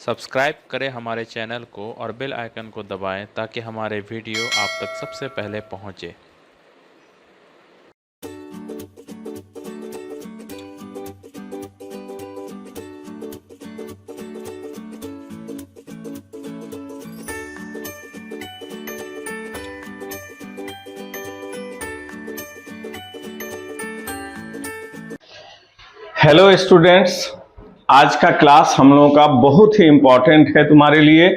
Subscribe करें हमारे channel को और बेल आइकन को दबाएं ताकि हमारे वीडियो आप तक सबसे पहले पहुंचे। हेलो स्टूडेंट्स, आज का क्लास हम लोगों का बहुत ही इंपॉर्टेंट है तुम्हारे लिए,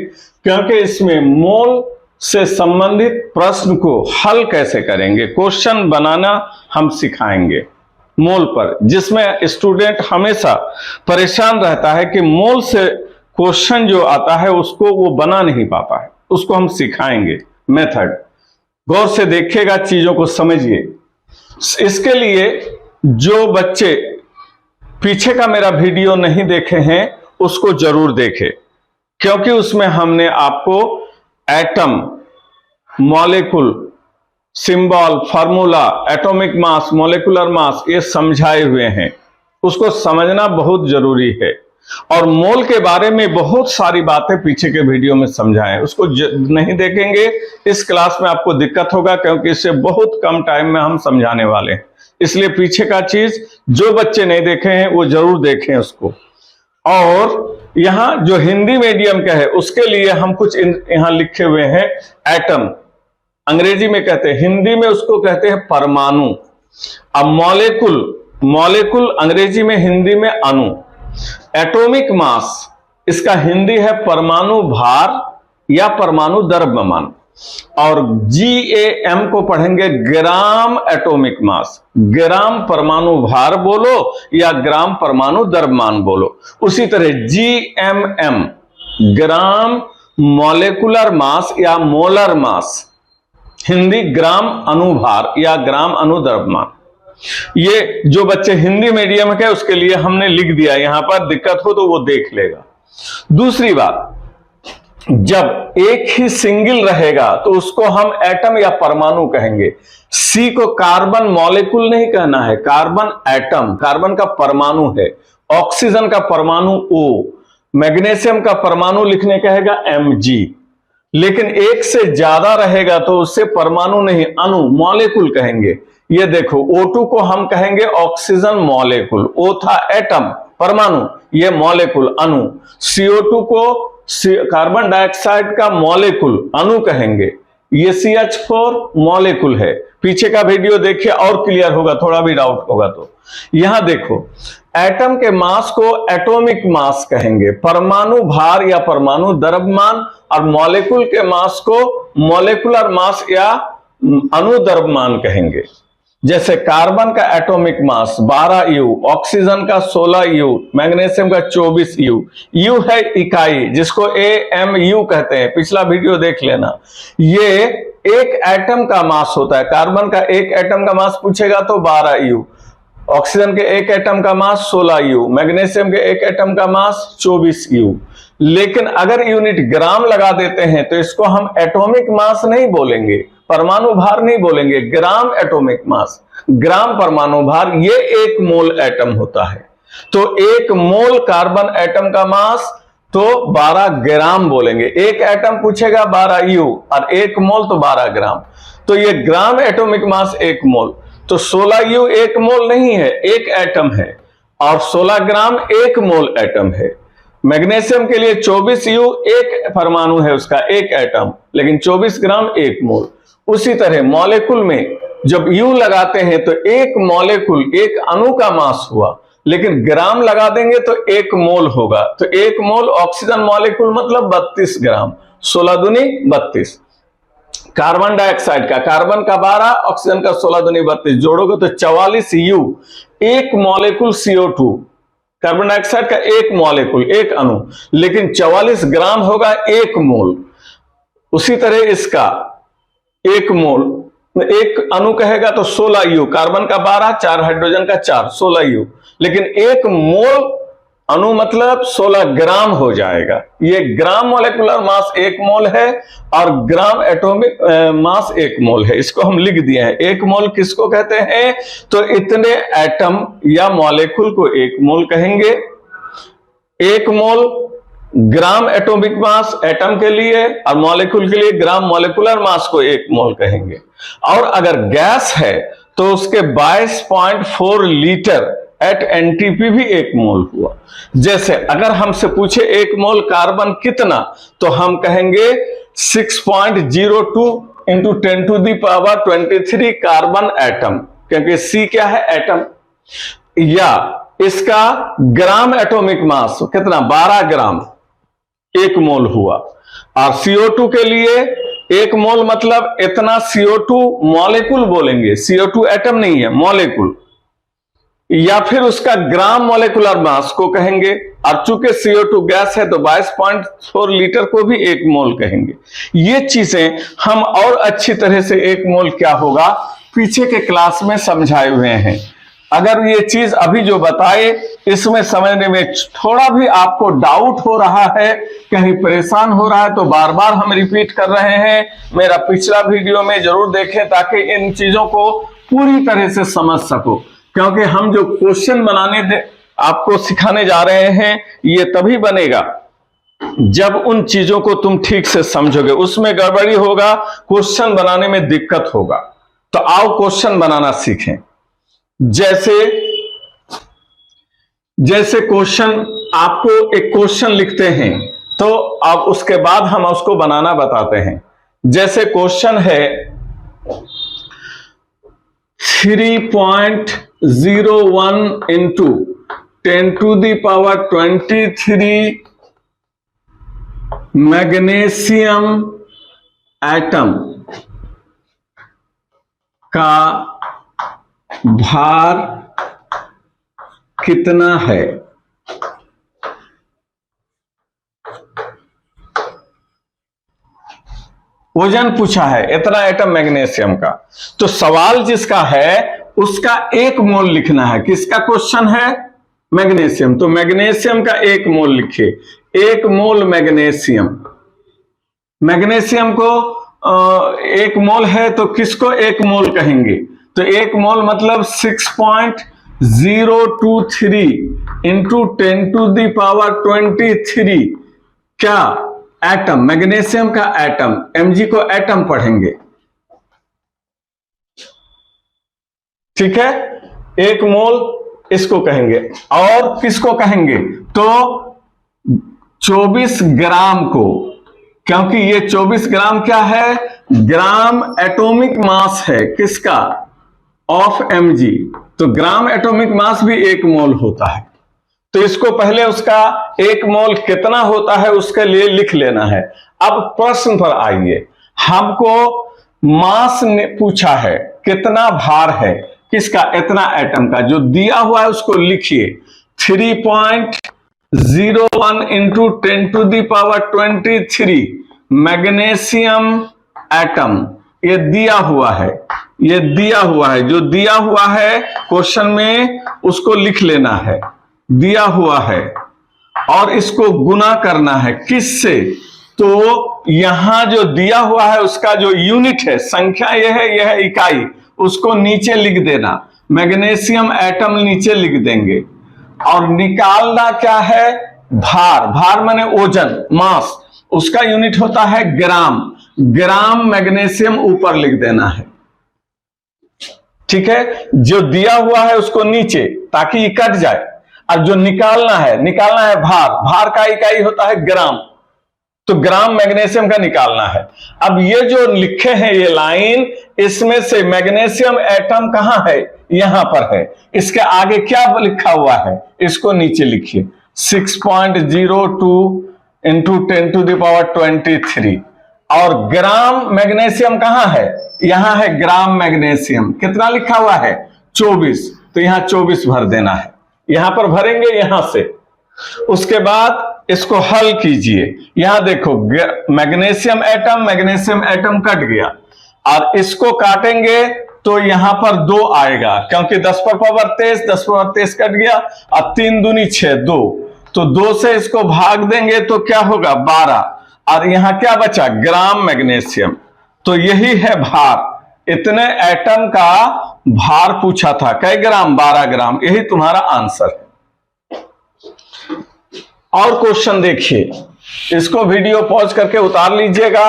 क्योंकि इसमें मोल से संबंधित प्रश्न को हल कैसे करेंगे, क्वेश्चन बनाना हम सिखाएंगे मोल पर, जिसमें स्टूडेंट हमेशा परेशान रहता है कि मोल से क्वेश्चन जो आता है उसको वो बना नहीं पाता है। उसको हम सिखाएंगे मेथड। गौर से देखिएगा, चीजों को समझिए। इसके लिए जो बच्चे पीछे का मेरा वीडियो नहीं देखे हैं उसको जरूर देखें, क्योंकि उसमें हमने आपको atom, molecule, symbol, formula, atomic mass, molecular mass ये समझाए हुए हैं। उसको समझना बहुत जरूरी है। और मोल के बारे में बहुत सारी बातें पीछे के वीडियो में समझाएं। उसको नहीं देखेंगे इस क्लास में आपको दिक्कत होगा, क्योंकि इससे बहुत कम टाइम में हम समझाने वाले हैं। इसलिए पीछे का चीज जो बच्चे नहीं देखे हैं वो जरूर देखें उसको। और यहां जो हिंदी मीडियम का है उसके लिए हम कुछ यहां लिखे हुए हैं। एटम अंग्रेजी में कहते हैं, हिंदी में उसको कहते हैं परमाणु। अब मॉलिक्यूल, मॉलिक्यूल अंग्रेजी में, हिंदी में अणु। एटॉमिक मास इसका हिंदी है परमाणु भार या परमाणु द्रव्यमान। और GAM को पढ़ेंगे ग्राम एटॉमिक मास। ग्राम परमाणु भार बोलो या ग्राम परमाणु द्रव्यमान बोलो। उसी तरह GMM ग्राम मॉलिक्यूलर मास या मोलर मास, हिंदी ग्राम अणुभार या ग्राम अणु द्रव्यमान। ये जो बच्चे हिंदी मीडियम के उसके लिए हमने लिख दिया, यहां पर दिक्कत हो तो वो देख लेगा। दूसरी बात, जब एक ही सिंगल रहेगा तो उसको हम एटम या परमाणु कहेंगे। सी को कार्बन मॉलिक्यूल नहीं कहना है, कार्बन एटम, कार्बन का परमाणु है। ऑक्सीजन का परमाणु O, मैग्नीशियम का परमाणु लिखने कहेगा Mg। लेकिन एक से ज्यादा रहेगा तो उससे परमाणु नहीं, अणु, मॉलिक्यूल कहेंगे। ये देखो O2 को हम कहेंगे ऑक्सीजन मॉलिक्यूल, O था एटम परमाणु, ये मॉलिक्यूल अणु। CO2 को कार्बन डाइऑक्साइड का मॉलिक्यूल अणु कहेंगे, ये CH4 मॉलिक्यूल है। पीछे का वीडियो देखिए और क्लियर होगा, थोड़ा भी डाउट होगा तो। यहां देखो, एटम के मास को एटॉमिक मास कहेंगे, परमाणु भार या परमाणु द्रव्यमान, और मॉलिक्यूल के मास को मॉलिक्यूलर मास या अणु द्रव्यमान कहेंगे। जैसे कार्बन का एटॉमिक मास 12U, ऑक्सीजन का 16U, मैग्नीशियम का 24U। U है इकाई, जिसको AMU कहते हैं, पिछला वीडियो देख लेना। ये एक एटम का मास होता है। कार्बन का एक एटम का मास पूछेगा तो 12U, ऑक्सीजन के एक एटम का मास 16U, मैग्नीशियम के एक एटम का मास 24U। लेकिन अगर यूनिट ग्राम लगा देते हैं तो इसको हम एटॉमिक मास नहीं बोलेंगे, परमाणु भार नहीं बोलेंगे, ग्राम एटॉमिक मास, ग्राम परमाणु भार, ये 1 मोल एटम होता है। तो 1 मोल कार्बन एटम का मास तो 12 ग्राम बोलेंगे। एक एटम पूछेगा 12U और 1 मोल तो 12 ग्राम। तो ये ग्राम एटॉमिक मास 1 मोल। तो 16U 1 मोल नहीं है, 1 एटम है, और 16 ग्राम 1 मोल एटम है। मैग्नीशियम के लिए 24U 1 परमाणु है उसका, 1 एटम, लेकिन 24 ग्राम 1 मोल। उसी तरह मॉलिक्यूल में जब U लगाते हैं तो 1 मॉलिक्यूल, 1 अणु का मास हुआ, लेकिन ग्राम लगा देंगे तो 1 मोल होगा। तो 1 मोल ऑक्सीजन मॉलिक्यूल मतलब 32 ग्राम, 16 दूनी 32। कार्बन डाइऑक्साइड का, कार्बन का 12, ऑक्सीजन का 16 दूनी 32, जोड़ोगे तो 44U, 1 molecule CO2, carbon dioxide का 1 मॉलिक्यूल, 1 अणु, लेकिन 44 ग्राम होगा 1 मोल। उसी तरह इसका 1 मोल, 1 अणु कहेगा तो 16U, कार्बन का 12, 4 हाइड्रोजन का 4, 16U, लेकिन 1 मोल अणु मतलब 16 ग्राम हो जाएगा। ये ग्राम मॉलिक्यूलर मास 1 मोल है और ग्राम एटॉमिक मास 1 मोल है। इसको हम लिख दिए हैं। 1 मोल किसको कहते हैं? तो इतने एटम या मॉलिक्यूल को 1 मोल कहेंगे। 1 मोल ग्राम एटॉमिक मास एटम के लिए और मॉलिक्यूल के लिए ग्राम मॉलिक्यूलर मास को 1 मोल कहेंगे। और अगर गैस है तो उसके 22.4 लीटर एट एनटीपी भी 1 मोल हुआ। जैसे अगर हमसे पूछे 1 मोल कार्बन कितना, तो हम कहेंगे 6.02 इंटू 10⁻23 कार्बन एटम, क्योंकि सी क्या है, एटम। या इसका ग्राम एटॉमिक मास कितना, 12 ग्राम, 1 मोल हुआ। और CO2 के लिए 1 मोल मतलब इतना CO2 मॉलिक्यूल बोलेंगे, CO2 एटम नहीं है, मॉलिक्यूल। या फिर उसका ग्राम मॉलिक्यूलर मास को कहेंगे। और चूंकि CO2 गैस है तो 22.4 लीटर को भी 1 मोल कहेंगे। ये चीजें हम और अच्छी तरह से 1 मोल क्या होगा पीछे के क्लास में समझाए हुए हैं। अगर ये चीज अभी जो बताए इसमें समझने में थोड़ा भी आपको डाउट हो रहा है, कहीं परेशान हो रहा है, तो बार बार हम रिपीट कर रहे हैं, मेरा पिछला वीडियो में जरूर देखें ताकि इन चीजों को पूरी तरह से समझ सको। क्योंकि हम जो क्वेश्चन बनाने आपको सिखाने जा रहे हैं ये तभी बनेगा जब उन चीजों को तुम ठीक से समझोगे। उसमें गड़बड़ी होगा, क्वेश्चन बनाने में दिक्कत होगा। तो आओ क्वेश्चन बनाना सीखें। जैसे क्वेश्चन, आपको एक क्वेश्चन लिखते हैं तो अब उसके बाद हम उसको बनाना बताते हैं। जैसे क्वेश्चन है 3.01 इंटू 10⁻23 मैग्नीशियम एटम का भार कितना है। वजन पूछा है इतना एटम मैग्नीशियम का। तो सवाल जिसका है उसका 1 मोल लिखना है। किसका क्वेश्चन है, मैग्नीशियम। तो मैग्नीशियम का 1 मोल लिखिए। 1 मोल मैग्नीशियम, मैग्नीशियम को 1 मोल है तो किसको 1 मोल कहेंगे। तो 1 मोल मतलब 6.023 इंटू 10⁻23 क्या, एटम, मैग्नीशियम का एटम। mg को एटम पढ़ेंगे, ठीक है। 1 मोल इसको कहेंगे। और किसको कहेंगे, तो 24 ग्राम को, क्योंकि ये 24 ग्राम क्या है, ग्राम एटॉमिक मास है किसका, ऑफ mg। तो ग्राम एटॉमिक मास भी 1 मोल होता है। तो इसको पहले उसका 1 मोल कितना होता है उसके लिए लिख लेना है। अब प्रश्न पर आइए। हमको मास ने पूछा है, कितना भार है किसका, इतना एटम का। जो दिया हुआ है उसको लिखिए। 3.01 इंटू 10⁻23 मैग्नीशियम एटम, ये दिया हुआ है, ये दिया हुआ है। जो दिया हुआ है क्वेश्चन में उसको लिख लेना है, दिया हुआ है। और इसको गुना करना है किससे, तो यहां जो दिया हुआ है उसका जो यूनिट है, संख्या यह है इकाई, उसको नीचे लिख देना। मैग्नीशियम एटम नीचे लिख देंगे। और निकालना क्या है, भार। भार माने ओजन, मास, उसका यूनिट होता है ग्राम। ग्राम मैग्नीशियम ऊपर लिख देना है, ठीक है। जो दिया हुआ है उसको नीचे, ताकि ये कट जाए। और जो निकालना है भार। भार का इकाई होता है ग्राम, तो ग्राम मैग्नीशियम का निकालना है। अब ये जो लिखे हैं ये लाइन, इसमें से मैग्नीशियम एटम कहां है, यहां पर है। इसके आगे क्या लिखा हुआ है इसको नीचे लिखिए। 6.02 इंटू 10⁻23। और ग्राम मैग्नीशियम कहां है, यहां है ग्राम मैग्नीशियम। कितना लिखा हुआ है, 24। तो यहां 24 भर देना है, यहां पर भरेंगे यहां से। उसके बाद इसको हल कीजिए। यहां देखो मैग्नीशियम एटम कट गया। और इसको काटेंगे तो यहां पर 2 आएगा, क्योंकि 10⁻23 कट गया। और 3 दूनी 6, 2। तो 2 से इसको भाग देंगे तो क्या होगा, 12। और यहां क्या बचा, ग्राम मैग्नीशियम। तो यही है भार। इतने एटम का भार पूछा था, कई ग्राम, 12 ग्राम। यही तुम्हारा आंसर है। और क्वेश्चन देखिए, इसको वीडियो पॉज करके उतार लीजिएगा।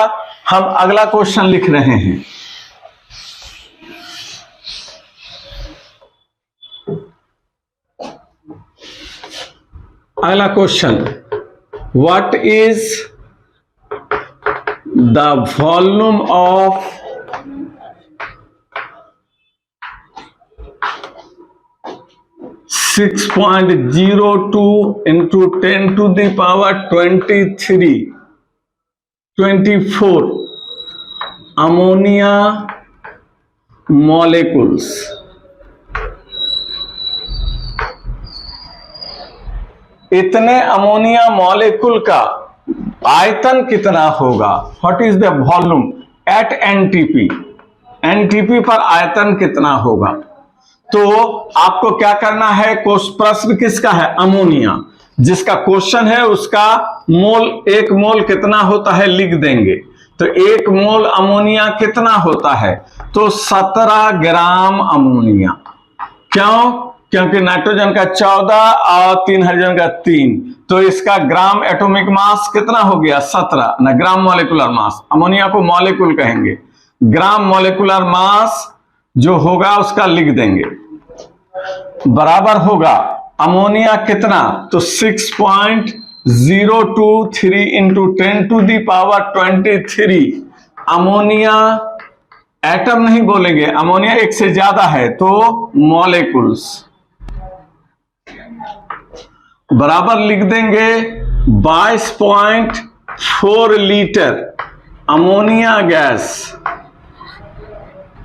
हम अगला क्वेश्चन लिख रहे हैं। अगला question, what is the volume of six 6.02 into 10 to the power 24 ammonia molecules? इतने अमोनिया मॉलिक्यूल का आयतन कितना होगा? What is the volume at NTP? NTP पर आयतन कितना होगा? तो आपको क्या करना है, प्रश्न किसका है? अमोनिया। जिसका क्वेश्चन है उसका मोल, एक मोल कितना होता है लिख देंगे। तो एक मोल अमोनिया कितना होता है? तो 17 ग्राम अमोनिया। क्यों? क्योंकि नाइट्रोजन का 14 और 3 हाइड्रोजन का 3, तो इसका ग्राम एटॉमिक मास कितना हो गया? 17 ना, ग्राम मॉलिक्यूलर मास। अमोनिया को मॉलिक्यूल कहेंगे। ग्राम मॉलिक्यूलर मास जो होगा उसका लिख देंगे, बराबर होगा अमोनिया कितना? तो 6.023 into 10 to the power 23। Ammonia atom नहीं बोलेंगे, अमोनिया एक से ज्यादा है तो मॉलिक्यूल्स, बराबर लिख देंगे 22.4 litre ammonia gas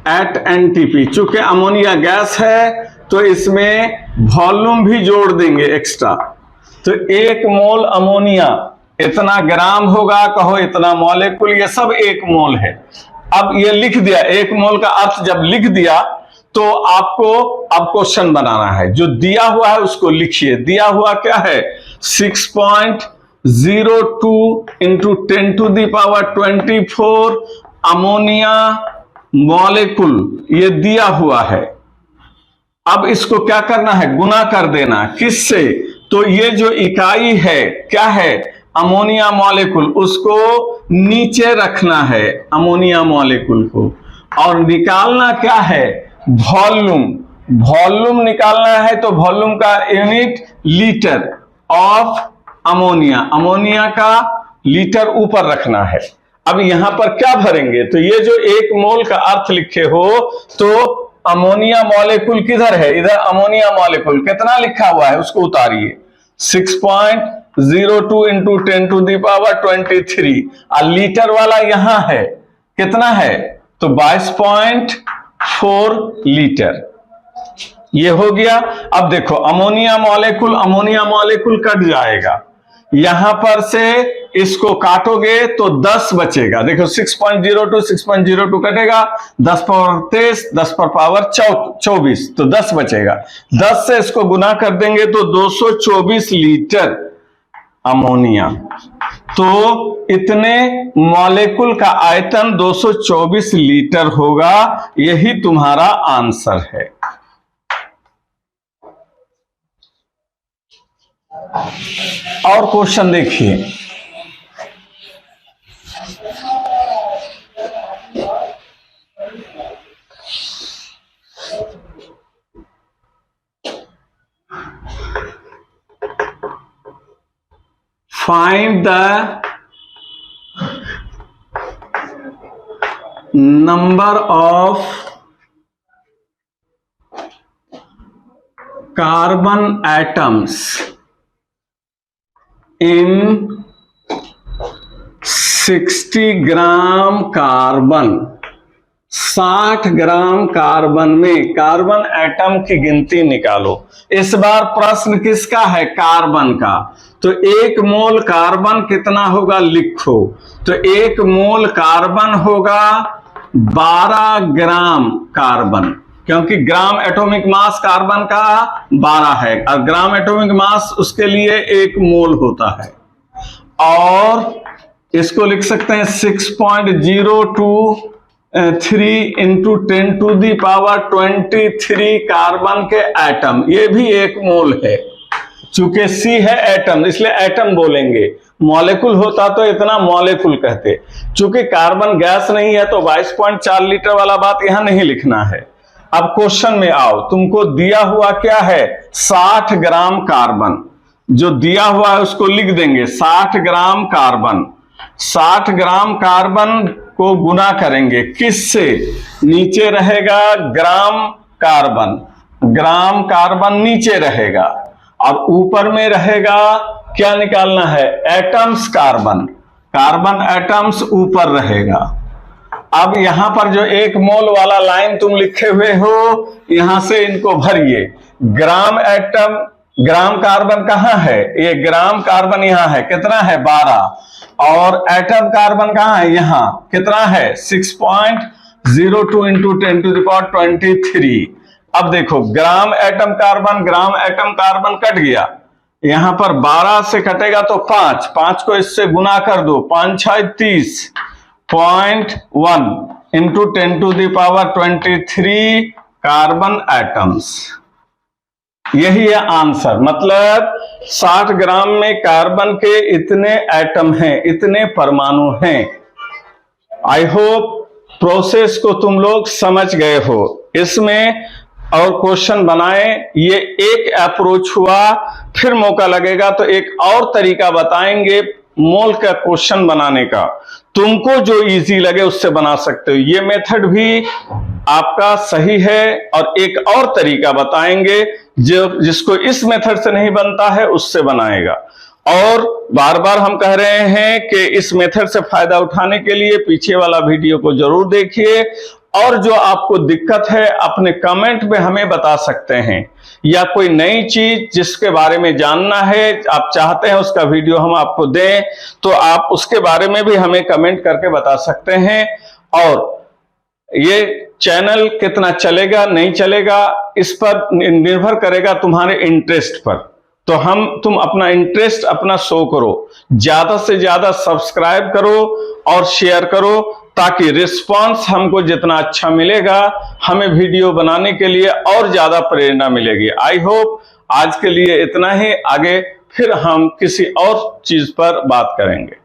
at NTP. चूंकि अमोनिया गैस है तो इसमें वॉल्यूम भी जोड़ देंगे एक्स्ट्रा। तो एक मोल अमोनिया इतना ग्राम होगा, कहो इतना मॉलिक्यूल, ये सब एक मोल है। अब ये लिख दिया, एक मोल का अर्थ जब लिख दिया तो आपको अब क्वेश्चन बनाना है। जो दिया हुआ है उसको लिखिए। दिया हुआ क्या है? 6.02 into 10 to the power 24 ammonia molecule, ये दिया हुआ है। अब इसको क्या करना है? गुना कर देना। किससे? तो ये जो इकाई है क्या है? अमोनिया मॉलिक्यूल, उसको नीचे रखना है अमोनिया मॉलिक्यूल को, और निकालना क्या है? वॉल्यूम। वॉल्यूम निकालना है तो वॉल्यूम का unit litre of ammonia. Ammonia का लीटर ऊपर रखना है। अब यहां पर क्या भरेंगे? तो ये जो एक मोल का अर्थ लिखे हो, तो अमोनिया मॉलिक्यूल किधर है? इधर अमोनिया मॉलिक्यूल कितना लिखा हुआ है उसको उतारिए। 6.02 इंटू 10 to the power 23, और लीटर वाला यहां है, कितना है? तो 22.4 लीटर। ये हो गया। अब देखो अमोनिया मॉलिक्यूल कट जाएगा, यहां पर से इसको काटोगे तो 10 बचेगा। देखो 6.02 कटेगा, 10 पावर 23, 10 पर पावर 24, तो 10 बचेगा। 10 से इसको गुना कर देंगे तो 224 लीटर अमोनिया। तो इतने मॉलिक्यूल का आयतन 224 लीटर होगा। यही तुम्हारा आंसर है। और क्वेश्चन देखिए, find the number of carbon atoms in 60 gram carbon. 60 gram carbon में कार्बन एटम की गिनती निकालो। इस बार प्रश्न किसका है? कार्बन का। तो एक मोल कार्बन कितना होगा लिखो। तो एक मोल कार्बन होगा 12 ग्राम कार्बन, क्योंकि ग्राम एटॉमिक मास कार्बन का 12 है और ग्राम एटॉमिक मास उसके लिए एक मोल होता है। और इसको लिख सकते हैं 6.023 into 10 to the power 23 carbon के एटम, ये भी एक मोल है। चूंकि सी है एटम इसलिए एटम बोलेंगे, मॉलिक्यूल होता तो इतना मॉलिक्यूल कहते। चूंकि कार्बन गैस नहीं है तो 22.4 लीटर वाला बात यहां नहीं लिखना है। अब क्वेश्चन में आओ, तुमको दिया हुआ क्या है 60 ग्राम कार्बन, जो दिया हुआ है उसको लिख देंगे 60 ग्राम कार्बन। 60 ग्राम कार्बन को गुना करेंगे किससे, नीचे रहेगा ग्राम कार्बन, ग्राम कार्बन नीचे रहेगा और ऊपर में रहेगा क्या निकालना है एटम्स कार्बन, कार्बन एटम्स ऊपर रहेगा। अब यहां पर जो 1 मोल वाला लाइन तुम लिखे हुए हो यहां से इनको भरिए। ग्राम एटम, ग्राम कार्बन कहां है, ये ग्राम कार्बन यहां है, कितना है 12, और एटम कार्बन कहां है यहां, कितना है 6.02 इंटू 10⁻23। अब देखो ग्राम एटम कार्बन कट गया, यहां पर 12 से कटेगा तो 5 को इससे गुना कर दो, 5 6 30.1 इंटू 10⁻23 कार्बन एटम्स। यही है आंसर, मतलब 60 ग्राम में कार्बन के इतने एटम हैं, इतने परमाणु हैं। आई होप प्रोसेस को तुम लोग समझ गए हो। इसमें और क्वेश्चन बनाए, ये एक अप्रोच हुआ, फिर मौका लगेगा तो एक और तरीका बताएंगे मोल का क्वेश्चन बनाने का, तुमको जो इजी लगे उससे बना सकते हो। ये मेथड भी आपका सही है और एक और तरीका बताएंगे जो जिसको इस मेथड से नहीं बनता है उससे बनाएगा। और बार बार हम कह रहे हैं कि इस मेथड से फायदा उठाने के लिए पीछे वाला वीडियो को जरूर देखिए, और जो आपको दिक्कत है अपने कमेंट में हमें बता सकते हैं, या कोई नई चीज जिसके बारे में जानना है आप चाहते हैं उसका वीडियो हम आपको दें तो आप उसके बारे में भी हमें कमेंट करके बता सकते हैं। और ये चैनल कितना चलेगा नहीं चलेगा इस पर निर्भर करेगा तुम्हारे इंटरेस्ट पर, तो तुम अपना इंटरेस्ट अपना शो करो, ज्यादा से ज्यादा सब्सक्राइब करो और शेयर करो, ताकि रिस्पांस हमको जितना अच्छा मिलेगा हमें वीडियो बनाने के लिए और ज्यादा प्रेरणा मिलेगी। आई होप आज के लिए इतना ही, आगे फिर हम किसी और चीज पर बात करेंगे।